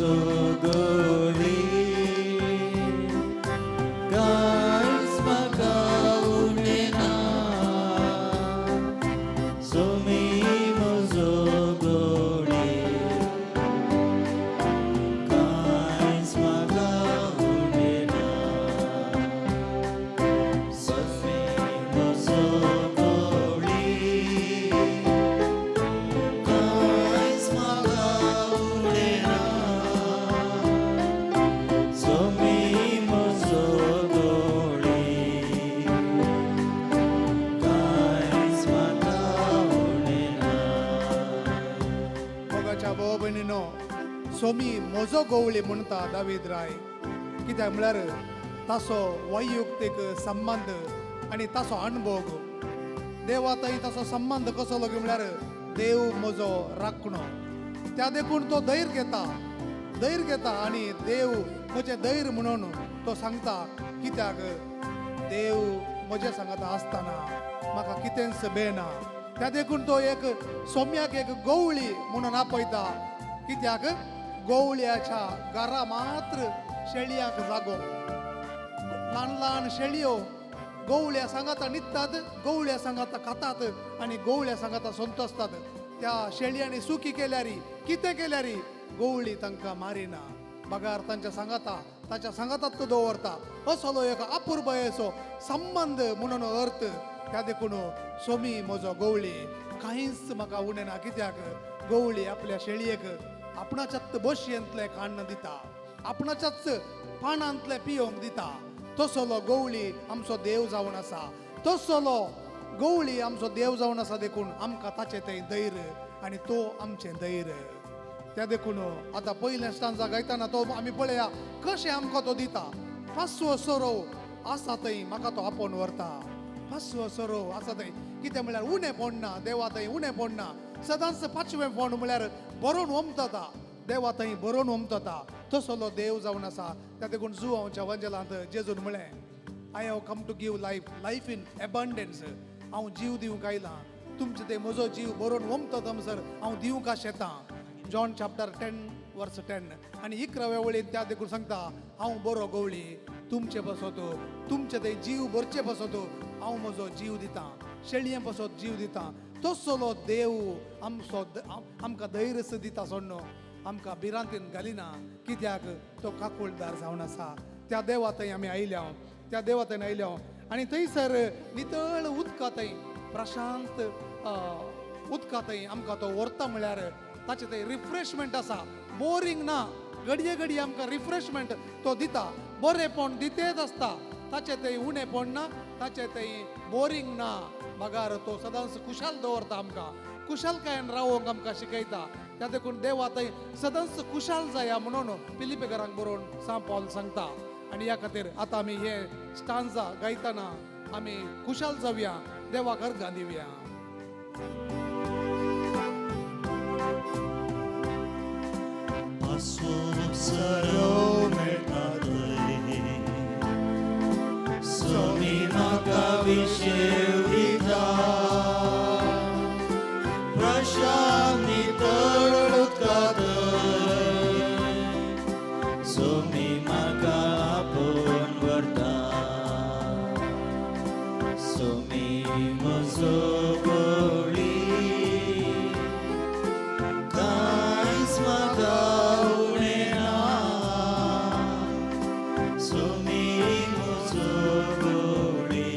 मोजोगोळी कांयच म्हाका उरलेना सोमी मोजोगोळी कांयच म्हाका उरलेना सोमी मोजोगोळी कांयच म्हाका उरलेना सोमी मोजोगोळी कांयच म्हाका उरलेना. मोगाच्या भाव भयणीनो, सोमी म्हजो गवळी म्हणटा दावीद राय. कित्याक म्हळ्यार ताचो वैयक्तीक संबंध आनी ताचो अणभव. देवातय ताचो संबंध कसो गे म्हळ्यार देव म्हजो राखणो. त्या देखून तो धैर्य घेता आनी देव म्हजें धैर्य म्हणून तो सांगता. कित्याक देव म्हजे सांगता आसतना म्हाका कितेंच भेना. त्या देखून तो एक सोम्याक एक गवळी म्हणून आपयता. कित्याक गवळ्याच्या घरा मात्र शेळयांक जागो. ल्हान ल्हान शेळयो गवळ्या सांगाता न्हिदतात, गवळ्या सांगाता खातात आनी गवळ्या सांगाता संतोसतात. त्या शेळयांनी सुखी केल्यारी कितें केल्यारी गवळी तांकां मारिना. बगार तांच्या सांगातात तो दवरता. असलो एक अपुर्बयेचो संबंध म्हणून अर्थ. त्या देखून सोमी म्हजो गवळी कांयच म्हाका उणेना. कित्याक गवळी आपल्या शेळयेक आपणाच्याच बशयेंतले खाण दिता, आपणाच्याच पानांतले पियोंक दिता. तसलो गवळी आमचो देव जावन आसा. तसलो गवळी आमचो देव जावन आसा. देखून आमकां ताचें तें धैर्य आनी तो आमचें धैर्य. त्या देखून आतां पयलें स्टांजा गायतना तो आमी पळया कशें आमकां तो दिता. पांचवो सोरो आसा थंय म्हाका तो आपोवन व्हरता. पांचवो सोरो आसा थंय कितें म्हळ्यार उणें पडना. देवा थंय उणें पडना. सदांच पांचवें फोंड म्हळ्यार बरोवन वमतता. देवा थंय बरोवन वमतता. तसलो देव जावन आसा. त्या देखून जुवांच्या वंजलांत जेजून म्हळें, I have come to give life in abundance. हांव जीव दिवंक आयलां. तुमचे ते म्हजो जीव बरोवन वमतत थंयसर हांव दिवंक शेतां. John chapter 10:10. आनी 11व्या वळीन त्या देखून सांगता, हांव बरो गवळी तुमचे बसत, तुमचे ते जीव भरचे बसत हांव म्हजो जीव दितां. शेळये बसत जीव दितां. तसलो देव आमकां धैर्य दिता. सोडनो आमकां भिरांतीन घालिना. कित्याक तो काकूळदार जावन आसा. त्या देवा थंय आमी आयल्या. त्या देवा थंय आयल्या आनी थंयसर नितळ उदका थंय प्रशांत उदका थंय आमकां तो व्हरता. म्हळ्यार ताचे थंय रिफ्रेशमेंट आसा. बोरींग ना. घडये आमकां रिफ्रेशमेंट तो दिता. बरेपण दितेच आसता. ताचे थंय उणें पडना. ताचे थंय बोरींग ना. बगार तो सदांच खुशाल दवरता. आमकां खुशालकायेन रावोंक आमकां शिकयता. त्या देखून देवा थंय सदांच खुशाल जाया म्हणून फिलिपिकारांक बरोवन सा पॉल सांगता. आनी ह्या खातीर आतां आमी हे स्टांजा गायतना आमी खुशाल जावया, देवाक अर्घां दिवया. सोरो मेळटा थंय सोमी म्हाका विशेव दिता. प्रशांत नितळ उदका थंय सोमी म्हाका आपोवन व्हरता. सोमी म्हजो गवळी कांयच म्हाका उरलेना. सोमी म्हजो गवळी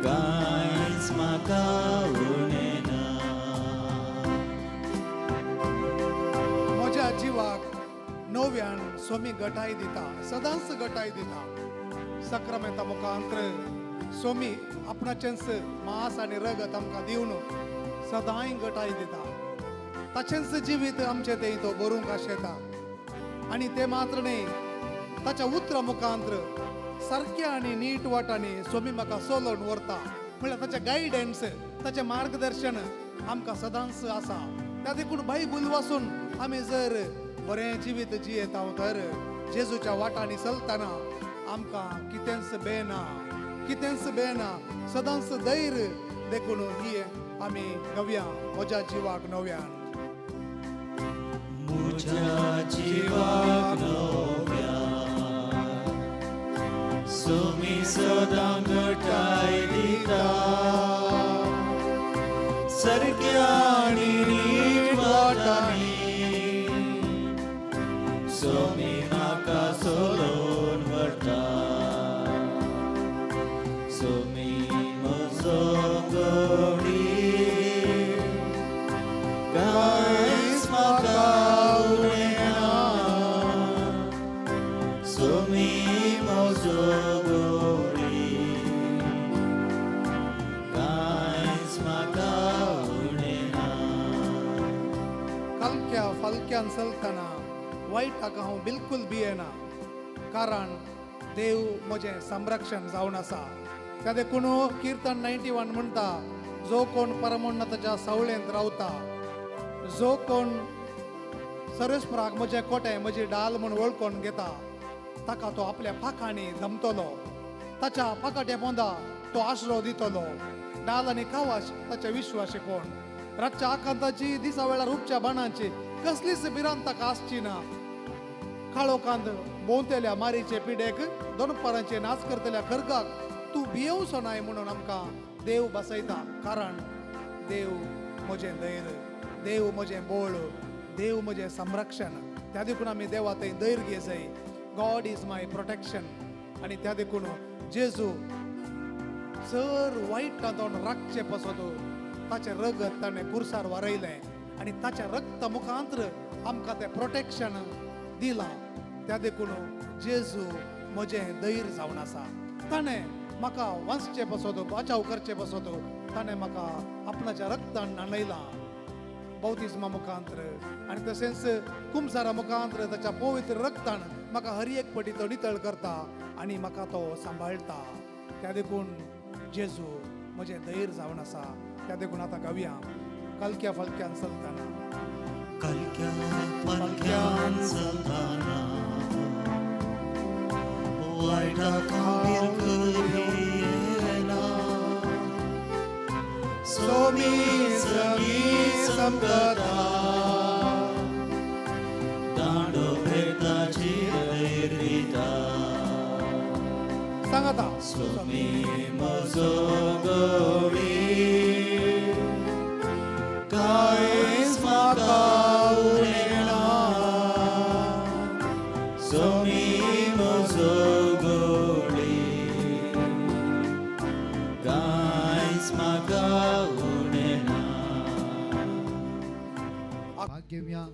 कांयच म्हाका उरलेना. म्हज्या जिवाक नव्यान सोमी घटाय दिता. सदांच घटाय दिता. सक्रामेंता मुखांतर सोमी आपणाचेंच मांस आनी रगत आमकां दिवन सदांय घटाय दिता. ताचेंच जिवीत आमचें तें तो बरोवंक आशेता. आनी ते मात्र न्ही, ताच्या उतरा मुखांतर सारक्या आनी नीट वाटांनी सोमी म्हाका चलोवन व्हरता. म्हळ्यार ताचें गायडन्स, ताचें मार्गदर्शन आमकां सदांच आसा. त्या देखून बायबल वाचून आमी जर बरें जिवीत जियेता तर जेजूच्या वाटांनी चलतना आमकां कितेंच भेना. सदांच धैर्य देखून ही आमी नव्या म्हज्या जिवाक नव्यान. म्हज्या जिवाक नव्या सोमी सदां घटाय दिता सारक्या आनी नीट वाटांनी सोमी म्हाका सोलोन व्हरता सोमी म्हजो गवडी कांयच म्हाका उरना सोमी म्हजो गवडी कांयच म्हाका उरना कलक्या फलक्यान चलतना वायटाक हांव बिलकुल भियेना कारण देव म्हजें संरक्षण जावन आसा त्या देखून कीर्तन 91 म्हणटा जो कोण परमोन्नताच्या सावळेंत रावता जो कोण सर्वेस्पराक म्हजें कोटें म्हजी डाल म्हूण वळखून घेता ताका तो आपल्या पाखांनी धमतलो ताच्या पाकाट्या पोंदा तो आश्रो दितलो डाल आनी कावाश ताच्या विश्वासी कोण रातच्या आकांताची दिसा वेळार उपच्या बाणांची कसलीच भिरांत ताका आसची ना काळोखांत भोंवतेल्या मारीचे पिडेक दोनपारांचे नाच करतल्या खरगाक तूं भियेवचो नाय म्हणून आमकां देव बसयता कारण देव म्हजें धैर्य देव म्हजें बोळ देव म्हजें संरक्षण त्या देखून आमी देवा थंय धैर्य घे जाय गॉड इज माय प्रोटेक्शन आनी त्या देखून जेजू जर वायट तातून राखचे पसत ताचें रगत ताणें कुर्सार वारयलें आनी ताच्या रक्त मुखांत्र आमकां तें प्रोटेक्शन दिलां त्या देखून जेजू म्हजें धैर्य जावन आसा ताणें म्हाका वाचचे पसत बचाव करचे पसत ताणें म्हाका आपणाच्या रक्तान न्हाणयलां बौतिस्मा मुखांत्र आनी तशेंच कुमसारा मुखांत्र ताच्या पवित्र रक्तान म्हाका हर एक पटी तो नितळ करता आनी म्हाका तो सांबाळटा त्या देखून जेजू म्हजें धैर्य जावन आसा त्या देखून आतां गावया कलक्या फलक्यान चलतना कलक्या फलक्यान चलतना वायटाक हांव भियेना सोमी सगी समकता दांडो भेटाची धैर्य दिता सांगाता सोमी म्हजो गवडी कांयच म्हाका उरना सोमी म्हजो गवडी कांयच म्हाका उरना भाग्यव्या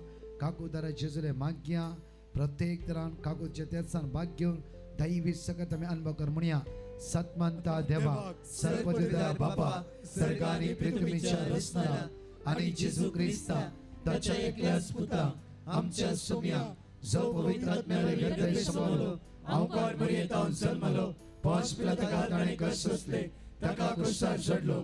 काकू दरा जेजुले माग्या प्रत्येक तरान काकू जेतेसान भाग्य दैवी सकत आमी अनुभव कर म्हणया सतमंता देवा सर्वपिता बापा सर्गानी पृथ्वीच्या रचनाला आणि जेजू ख्रिस्ता ताच्या एकल्याच पुता आमच्या सोम्या जो पवित्र आत्म्याने हृदय समावलो अवकाळ मर्यादान जन्मलो पांच पिला ताका ताणे कष्ट सोसले ताका क्रुसार चढलो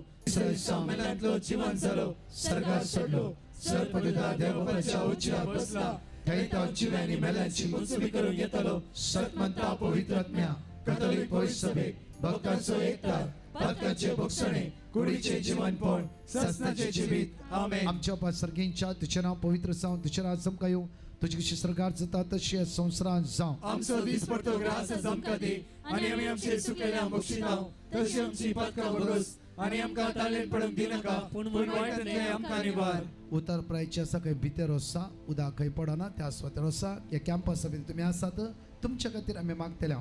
सामेलांतलो जीवन जालो सर्गार चढलो सर्वपिता देवाच्या उच्चार बसला थंय जिव्यांनी मेल्यांची मुक्ती करून येतलो सतमंता पवित्र आत्म्या कथोलिक पवित्र सभेक भक्तांचो एकता पातकांचे भक्षणे कुडीचे जीवनपण सस्नाचे जिवीत आमेन आमच्या पासर्गींच्या तुझे नाव पवित्र जावन तुझे राज चमका येवं तुझी कशी सरकार जाता तशी संवसारांत जावं आमचो दीस पडतो ग्रास चमका दी आनी आमी आमचे सुकयल्या मोक्षितांव तशी आमची पातकां भरोस आनी आमकां ताळेन पडूंक दिनाका पूण वायट न्याय आमकां निवार उतर प्रायचे आसा खंय भितर आसा उदा खंय पडना त्या स्वातर आसा ह्या कॅम्पस सभेन तुमी आसात तुमच्या खातीर आमी मागतले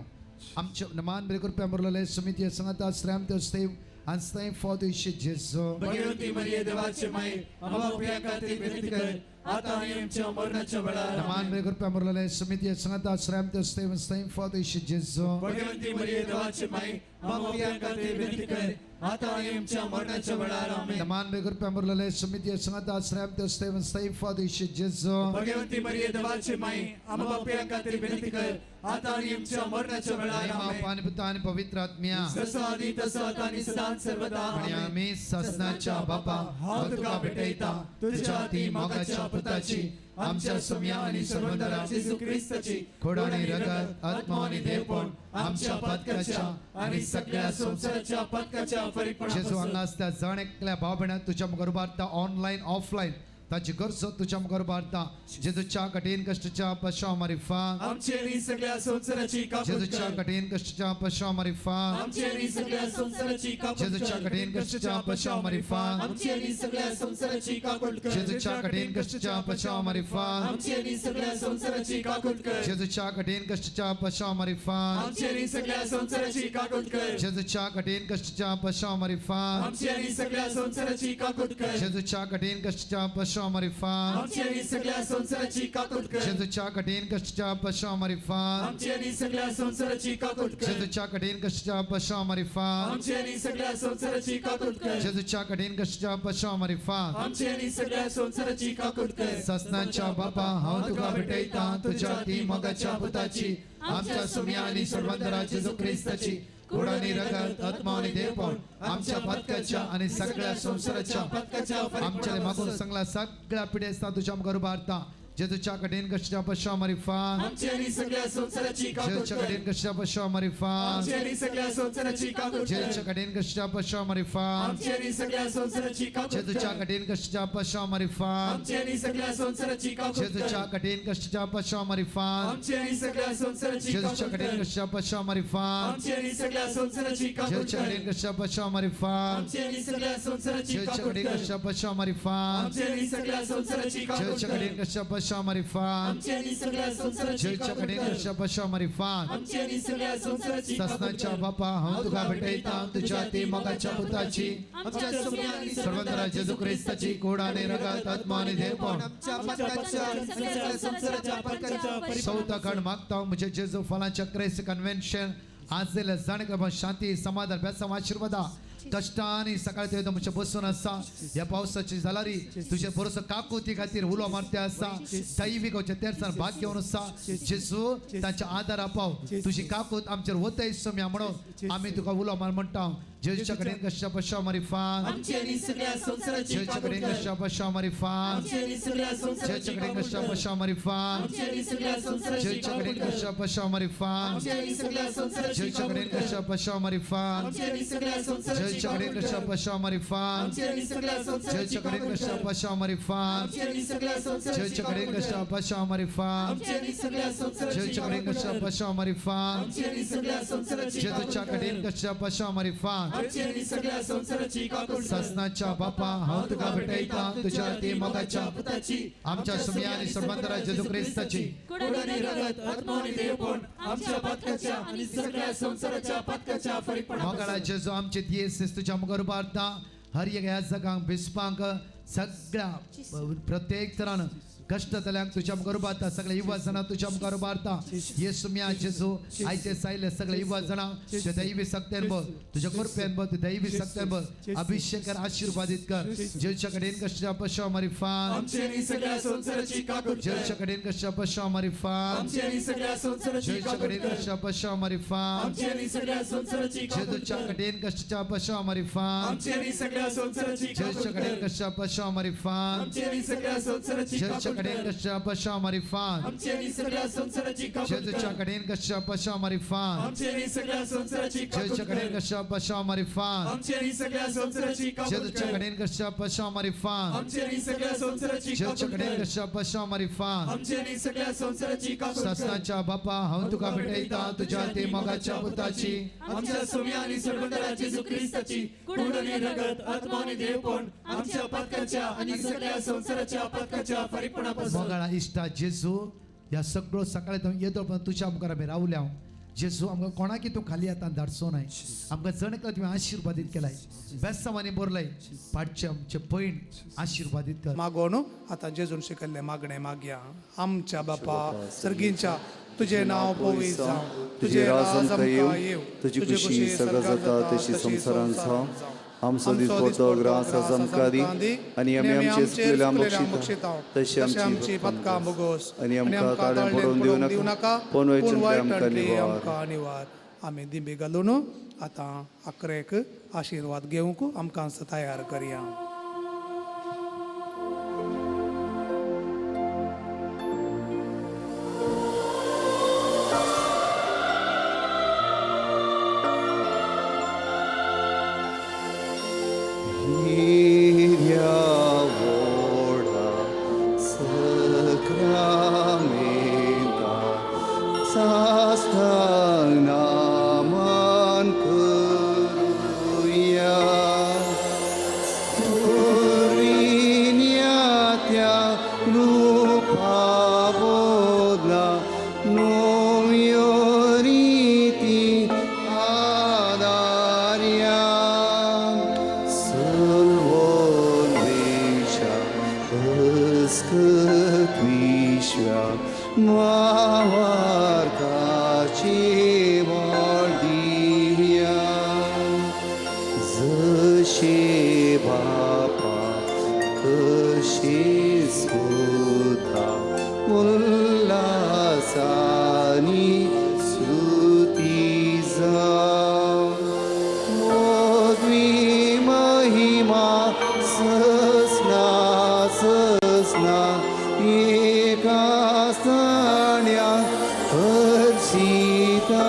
आमचे नमान बरे करपी आमरलेले समिती सांगता श्रेम ते स्तेव and thank for the Jesus. Bhagwanti मरिये देवाचे माई आम्हा प्रिया खातीर विनंती कर आता आनी आमच्या मरणाच्या वेळार नमान बरे करपी आमरलेले समिती सांगता श्रेम ते स्तेव and thank for the Jesus. Bhagwanti मरिये देवाचे माई आम्हा प्रिया खातीर विनंती कर आता आनी आमच्या मरणाच्या वेळार आमेन. नमान बरे करपी आमरलेले समिती सांगता श्रेम ते स्तेव and thank for the Jesus. Bhagwanti मरिये देवाचे माई आम्हा प्रिया खातीर विनंती कर आता आनी आमच्या मरणाच्या वेळार आमेन. पाणी पिता आणि पवित्र आत्म्या जसो आदी तसो आता आनी सदां सर्वदा आणि आमेन. आम्ही ससनाच्या बापा हांव तुका भेटयता तुझ्या ती मोगाच्या पुताची आमच्या सोम्या आणि सर्वंतरा जेजू ख्रिस्ताची खोडाणी रगत आत्मा आणि देवपण आमच्या पदकाच्या आणि सगळ्या संसाराच्या पदकाच्या जेजू फरीकपणापासून हांगा असता जण एकल्या भाव भयणां तुझ्या गरबार ऑनलाईन ऑफलाईन ताची गरजो तुझ्या मुखार उबारता जेजूच्या कठीण कष्टाच्या पश्चाव मारिफा आमचेरी सगळ्या संसाराची काकूट जेजूच्या कर कठीण कष्टाच्या पश्चाव मारिफा आमचेरी सगळ्या संसाराची काकूट जेजूच्या कर कठीण कष्टाच्या पश्चाव मारिफा आमचेरी सगळ्या संसाराची काकूट कर जेजूच्या कठीण कष्टाच्या पश्चाव मारिफा आमचेरी सगळ्या संसाराची काकूट कर जेजूच्या कठीण कष्टाच्या पश्चाव मारिफा आमचेरी सगळ्या संसाराची काकूट कर जेजूच्या कठीण कष्टाच्या पश्चाव मारिफा आमचेरी सगळ्या संसाराची काकूट कर जेजूच्या कठीण कष्टाच्या पश्चाव मारिफा आमचेरी सगळ्या संसाराची काकूट कर जेजूच्या कठीण कष्टाच्या पश्चाव मारिफा आमचेरी सगळ्या संसाराची काकूट कर जेजूच्या कठीण कष्टाच्या पश्चाव मारिफा आमचेरी सगळ्या संसाराची काकूट कर जेजूच्या कठीण कष्टाच्या पश्चाव मारिफा आमचेरी सगळ्या संसाराची काकूट कर ससनाच्या बापा हांव तुका भेटयता तुझ्या ती मोगाच्या पुताची आमच्या सुम्या आणि सर्वंतरा जेजू ख्रिस्ताची कुड आणि रगत आत्मा आणि देवपण आमच्या पत्काच्या आणि सगळ्या संसाराच्या आमच्या मागून सगळ्या सगळ्या पिढ्या तुझ्या मुखार उबारता जेजूच्या कठीण कष्टाच्या पश्चाव मारिफा आमचेरी सगळ्या संसाराची काकूट जेजूच्या कर कठीण कष्टाच्या पश्चाव मारिफा आमचेरी सगळ्या संसाराची काकूट कर जेजूच्या कठीण कष्टाच्या पश्चाव मारिफा आमचेरी सगळ्या संसाराची काकूट जेजूच्या कर कठीण कष्टाच्या पश्चाव मारिफा आमचेरी सगळ्या संसाराची काकूट जेजूच्या कर कठीण कष्टाच्या पश्चाव मारिफा आमचेरी सगळ्या संसाराची जेजूच्या काकूट कठीण कर कष्टाच्या पश्चाव मारिफा आमचेरी सगळ्या संसाराची काकूट जेजूच्या कर कठीण कष्टाच्या पश्चाव मारिफा आमचेरी सगळ्या संसाराची जेजूच्या काकूट कठीण कर कष्टाच्या पश्चाव मारिफा आमचेरी सगळ्या संसाराची काकूट जेजूच्या कर कठीण कष्टाच्या पश्चाव मारिफा आमचेरी सगळ्या संसाराची जेजूच्या काकूट कठीण कर कष्टाच्या पश्चाव मारिफा आमचेरी सगळ्या संसाराची काकूट ससनाच्या कर बापा हांव तुका भेटयता तुझ्या ती मोगाच्या पुताची आमच्या सुम्या आणि सर्वंतरा जेजू ख्रिस्ताची कुड आणि रगत आत्मा आणि देवपण सगळ्या संसाराच्या पत्काच्या चौथा खंड मागता म्हणजे जेजू फलांच्या क्राइस्ट कन्व्हेन्शन आज दिल्या जाणकर शांती समाधान बेसम आशीर्वादा कष्टांनी सकाळी ते म्हणजे बसून असा या पावसाची जालारी तुझे बरोस काकुती खातीर उलो मारते असा दैविक तेरसान भाग घेऊन असा जेजू तांच्या आदार आपाव तुझी काकूत आमचेर वतय सम्या म्हणून आम्ही तुका उलो मार म्हणटा जेजूच्या कडेन कशा पश्चाव मारिफा आमचेरी सगळ्या संसाराची जेजूच्या काकूट कडेन कर कशा पश्चाव मारिफा आमचेरी सगळ्या संसाराची जेजूच्या कडेन काकूट कशा कर पश्चाव मारिफा आमचेरी सगळ्या संसाराची जेजूच्या काकूट कडेन कर कशा पश्चाव मारिफा आमचेरी सगळ्या संसाराची जेजूच्या काकूट कडेन कर कशा पश्चाव मारिफा आमचेरी सगळ्या संसाराची जेजूच्या कडेन काकूट कशा कर पश्चाव मारिफा आमचेरी सगळ्या संसाराची जेजूच्या कडेन काकूट कशा कर पश्चाव मारिफा आमचेरी सगळ्या संसाराची जेजूच्या कडेन काकूट कशा कर पश्चाव मारिफा आमचेरी सगळ्या संसाराची जेजूच्या कडेन काकूट कशा कर पश्चाव मारिफा आमचेरी सगळ्या संसाराची जेजूच्या काकूट कडेन कर कशा पश्चाव मारिफा आमचेरी सगळ्या संसाराची काकूट कर ससनाच्या बापा हांव तुका भेटयता तुझ्या ती मोगाच्या पुताची आमच्या सुम्या आणि सर्वंतरा जेजू ख्रिस्ताची कुड आणि रगत आत्मा आणि देवपण आमच्या पत्काच्या आणि सगळ्या संसाराच्या पत्काच्या फरीकपणा मोगाळा जेजू आमचे दियेस तुझ्या मुखार उबारता हर एक ह्या जगांक बिस्पांक सगळ्या प्रत्येक तरान कष्टतल्यांक तुझ्या मुखार उबारता सगळ्या युवा जाणां तुझ्या मुखार उबारता येसू म्या जेजू आयचे सायले सगळे युवा जाणां तुझ्या दैवी सक्त्यान बघ तुझ्या कृपेन बघ दैवी सक्त्यान बघ अभिषेक कर आशीर्वादित कर जेजूच्या कडेन कशा पश्चाव मारिफा आमचेरी सगळ्या संसाराची काकूट कर जेजूच्या कडेन कशा पश्चाव मारिफा आमचेरी सगळ्या संसाराची जेजूच्या काकूट कडेन कर कशा पश्चाव मारिफा आमचेरी सगळ्या संसाराची काकूट जेजूच्या कर कडेन कशा पश्चाव मारिफा आमचेरी सगळ्या संसाराची काकूट जेजूच्या कडेन कर कशा पश्चाव मारिफा आमचेरी सगळ्या संसाराची जेजूच्या काकूट कडेन कर कशा पश्चाव मारिफा आमचेरी सगळ्या संसाराची काकूट जेजूच्या कर कडेन कशा पश्चाव मारिफा आमचेरी सगळ्या संसाराची काकूट जेजूच्या कडेन कर कशा पश्चाव मारिफा आमचेरी सगळ्या संसाराची काकूट जेजूच्या कर कडेन कशा पश्चाव मारिफा आमचेरी सगळ्या संसाराची जेजूच्या काकूट कडेन कर कशा पश्चाव मारिफा आमचेरी सगळ्या संसाराची काकूट कर ससनाच्या बापा हांव तुका भेटयता तुझ्या ते मोगाच्या पुताची आमच्या सोम्या आणि सर्वंतरा जेजू ख्रिस्ताची कुड आणि रगत आत्मा आणि देवपण आमच्या पत्काच्या आणि सगळ्या संसाराच्या पत्काच्या फरीकपणापासून मोगाळा इश्टा जेजू ह्या सगळो सकाळी तो येतो पण तुझ्या मुखार आमी रावल्या जेजू आमकां कोणाकी तूं खाली आतां धाडचो न्हय आमकां जणकला तुवें आशिर्वादीत केलाय बेस्तांवांनी बरलय पाडचे आमचे पैण आशिर्वादीत कर मागोन आता जेजून शिकल्ले मागणे मागया आमच्या बापा सर्गींच्या तुझे नाव पवित्र जावं तुझे राज आमकां येव तुझी खुशी सगळं जाता तशी संसारान जावं आमचो दिसपडतो ग्रास आमकां दी आनी आमी आमचे चुकलेल्या बक्षिता तशी आमची पदकां भोगोस आनी आमकां ताळें पडोवन दिवं नाका पूण वयचून आमकां निवार आमकां निवार आमी दिबे घालून आतां अकरेक आशिर्वाद घेवंक आमकां तयार करया Hirya voda वावरताची दिव्या जशी बापा तशी सुद्धा उल्हासानी स्तुती जा मोदवी महिमा ससना ससना एका सण्या Harshita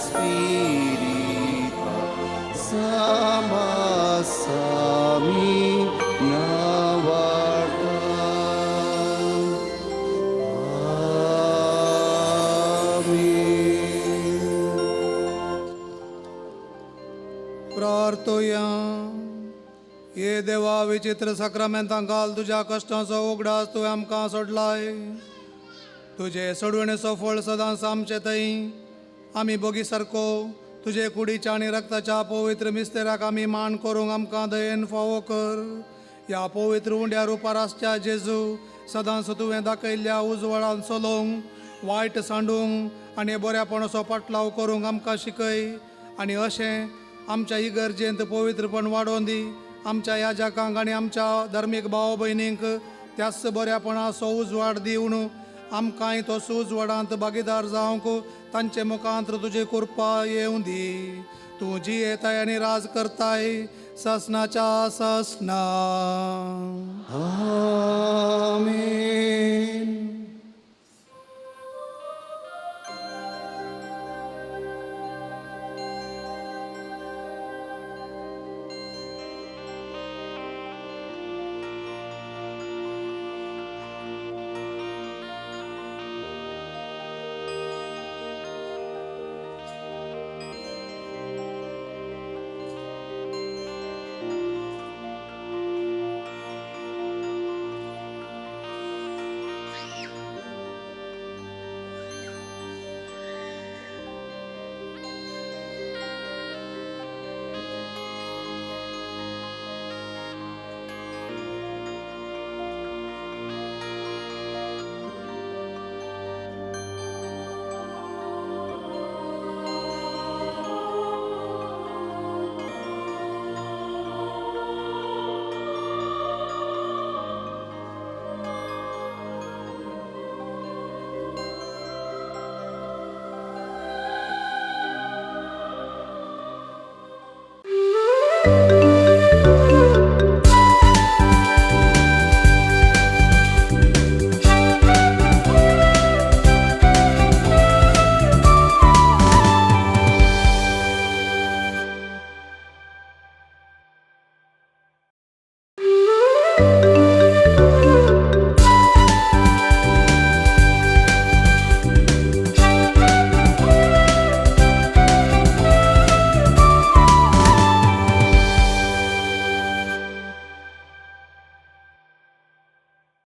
Spirita sama sami navarta Amen. प्रार्थोया ये देवा विचित्र सक्रामेंतां घाल तुझ्या कष्टांचो उगडास तुवें आमकां सोडलाय तुझे सोडवणेचो फळ सदांच आमचे थंय आमी बोगी सारको तुझे कुडीच्या आनी रक्ताच्या पवित्र मिस्तेराक आमी मान करूंक आमकां दयेन फावो कर या पवित्र उंड्या रुपार आसच्या जेजू सदांच तुवें दाखयल्ल्या उजवाडान चलोवंक वायट सांडूंक आनी बऱ्यापणाचो पाटलाव करूंक आमकां शिकय आनी अशें आमच्या इगर्जेंत पवित्रपण वाडोवन दी आमच्या याजकांक आनी आमच्या धर्मीक भाव भयणींक त्याच बऱ्यापणाचो उजवाड दिवन आमकांय तो उजवाडांत भागीदार जावंक तांचे मुखांतर तुजी कृपा येवं दी तूं जी येताय आनी राज करताय ससनाच्या ससना Amen.